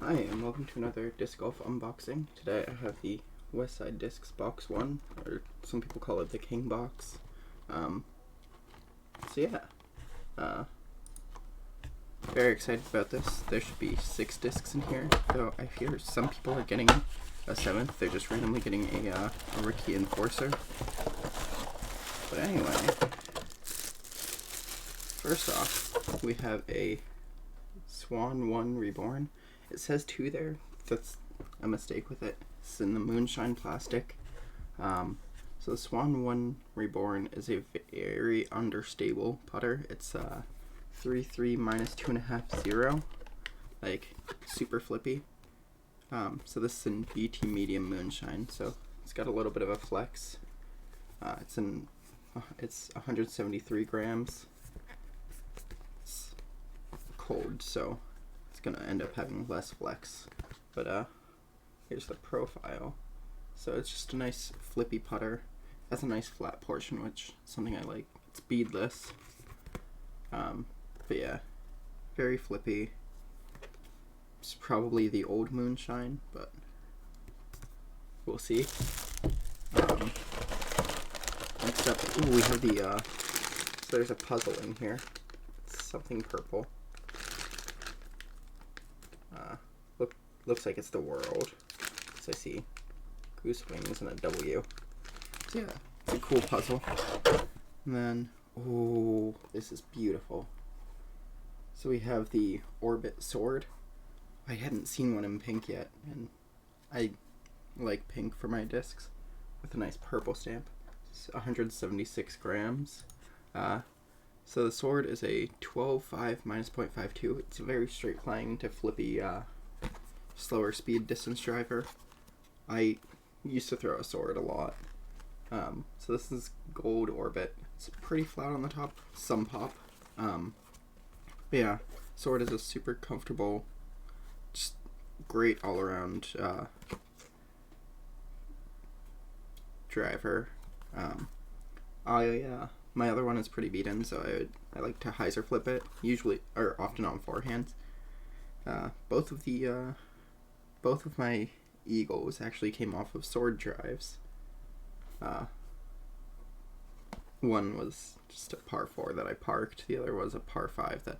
Hi, and welcome to another disc golf unboxing. Today I have the Westside Discs Box 1, or some people call it the King Box. Very excited about this. There should be 6 discs in here, though I hear some people are getting a 7th. They're just randomly getting a rookie enforcer. But anyway, first off, we have a Swan One Reborn. It says 2 there. That's a mistake with it. It's in the moonshine plastic. So the Swan One Reborn is a very understable putter. It's 3.3 minus 2.5 0, like super flippy. So this is in BT medium moonshine. So it's got a little bit of a flex. It's 173 grams. It's cold, so it's gonna end up having less flex, but here's the profile. So it's just a nice flippy putter. It has a nice flat portion, which is something I like. It's beadless, but yeah, very flippy. It's probably the old moonshine, but we'll see. Next up, we have the so there's a puzzle in here. It's something purple. Looks like it's the world. So I see goose wings and a W. So yeah, it's a cool puzzle. And then, oh, this is beautiful. So we have the Orbit sword. I hadn't seen one in pink yet, and I like pink for my discs, with a nice purple stamp. It's 176 grams. So the sword is a 12.5 minus 0.52. It's a very straight flying to flippy, slower speed distance driver. I used to throw a sword a lot. So this is gold Orbit. It's pretty flat on the top, some pop. But yeah, sword is a super comfortable, just great all around driver. My other one is pretty beaten, so I like to hyzer flip it, usually or often on forehands. Both of my Eagles actually came off of sword drives. One was just a par 4 that I parked. The other was a par 5 that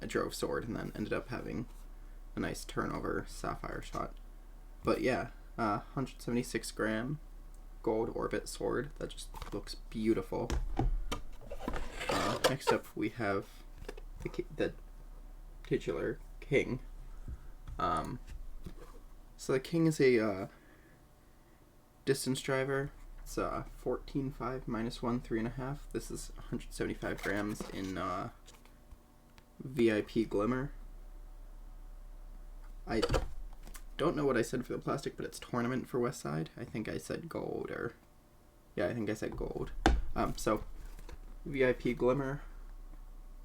I drove sword and then ended up having a nice turnover sapphire shot. But yeah, 176 gram gold Orbit sword that just looks beautiful. Next up we have the titular King. So the King is a distance driver. It's 14.5 minus 1 3.5. This is 175 grams in VIP Glimmer. I don't know what I said for the plastic, but it's tournament for Westside. I think I said gold, or yeah, I think I said gold. So VIP Glimmer,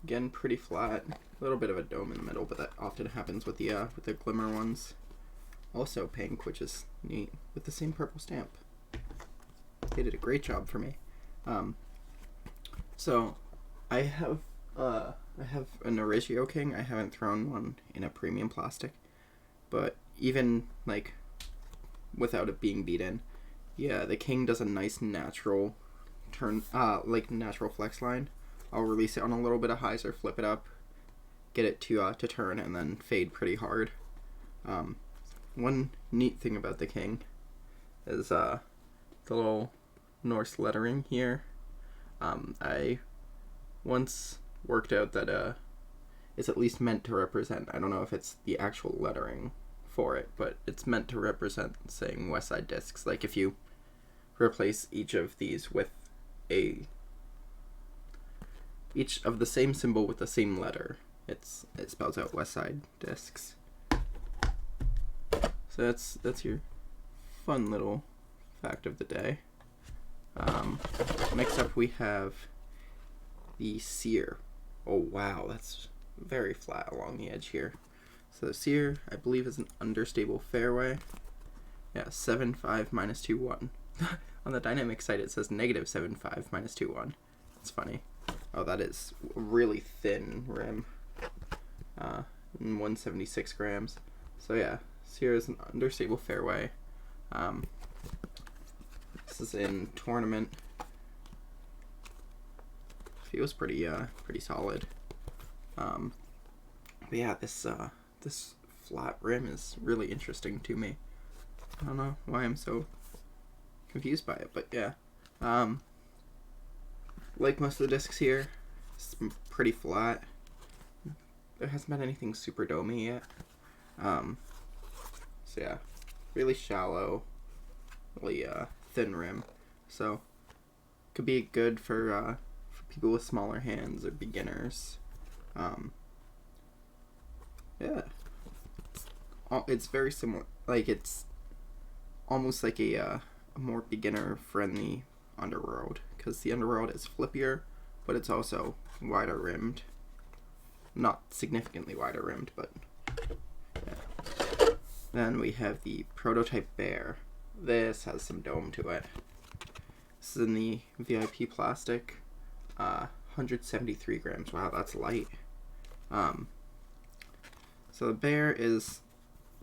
again pretty flat, a little bit of a dome in the middle, but that often happens with the Glimmer ones. Also pink, which is neat, with the same purple stamp. They did a great job for me. So I have an Origio King. I haven't thrown one in a premium plastic, but even like without it being beaten, yeah, the King does a nice natural turn, like natural flex line. I'll release it on a little bit of hyzer, flip it up, get it to turn, and then fade pretty hard. One neat thing about the King is the little Norse lettering here. I once worked out that it's at least meant to represent, I don't know if it's the actual lettering for it, but it's meant to represent saying Westside Discs. Like if you replace each of these with each of the same symbol with the same letter, it spells out Westside Discs. So that's your fun little fact of the day. Next up we have the Sear. Oh wow, that's very flat along the edge here. So the Sear, I believe, is an understable fairway. Yeah, 7.5 minus 2.1. On the dynamic site it says negative 7.5 minus 2.1. It's funny. Oh, that is a really thin rim. 176 grams. So yeah, Sear is an understable fairway. This is in tournament. Feels pretty solid. But yeah, this flat rim is really interesting to me. I don't know why I'm so confused by it, but yeah. Like most of the discs here, it's pretty flat. There hasn't been anything super domey yet. So yeah, really shallow, really thin rim. So could be good for people with smaller hands or beginners. Yeah, it's very similar. Like it's almost like a more beginner-friendly Underworld, because the Underworld is flippier, but it's also wider rimmed. Not significantly wider rimmed, but yeah. Then we have the Prototype Bear. This has some dome to it. This is in the VIP plastic. 173 grams. Wow, that's light. So the Bear is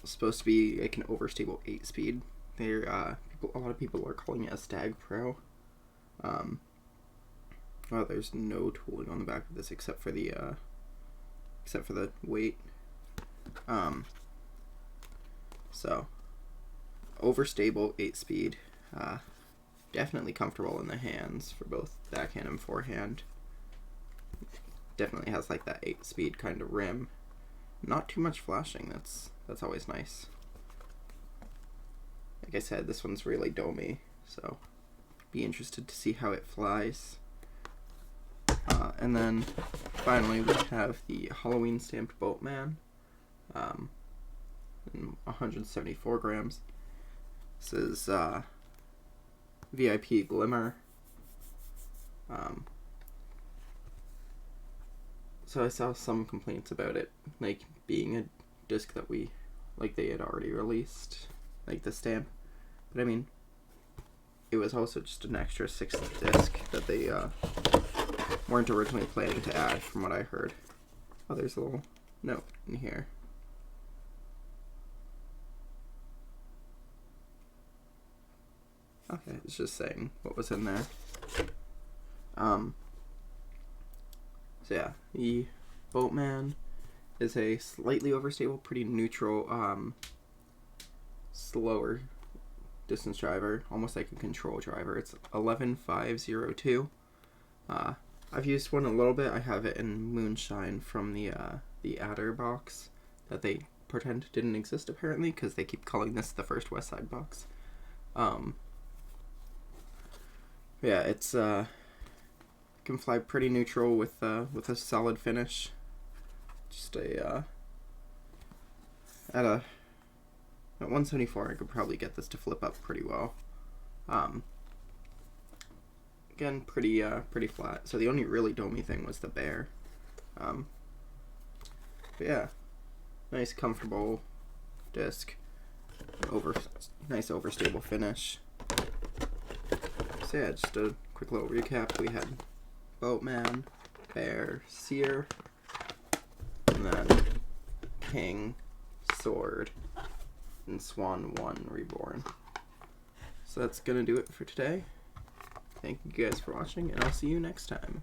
supposed to be like an overstable 8-speed. They're a lot of people are calling it a Stag Pro. Well, there's no tooling on the back of this except for the weight. So overstable 8-speed. Definitely comfortable in the hands for both backhand and forehand. Definitely has like that 8-speed kind of rim. Not too much flashing. That's always nice. Like I said, this one's really domey, so be interested to see how it flies. And then finally we have the Halloween stamped Boatman, 174 grams. This is VIP Glimmer. So I saw some complaints about it, like being a disc that they had already released, like the stamp. But I mean, it was also just an extra 6th disc that they weren't originally planning to add, from what I heard. Oh, there's a little note in here. Okay, it's just saying what was in there. So yeah, the Boatman is a slightly overstable, pretty neutral, slower distance driver, almost like a control driver. It's 11502. I've used one a little bit. I have it in Moonshine from the Adder box that they pretend didn't exist apparently, because they keep calling this the first Westside box. Yeah, it's can fly pretty neutral with a solid finish. Just at 174, I could probably get this to flip up pretty well. Again, pretty flat. So the only really domey thing was the Bear. But yeah, nice comfortable disc. Nice overstable finish. So yeah, just a quick little recap. We had Boatman, Bear, Sear, and then King, Sword, and Swan One Reborn. So that's gonna do it for today. Thank you guys for watching, and I'll see you next time.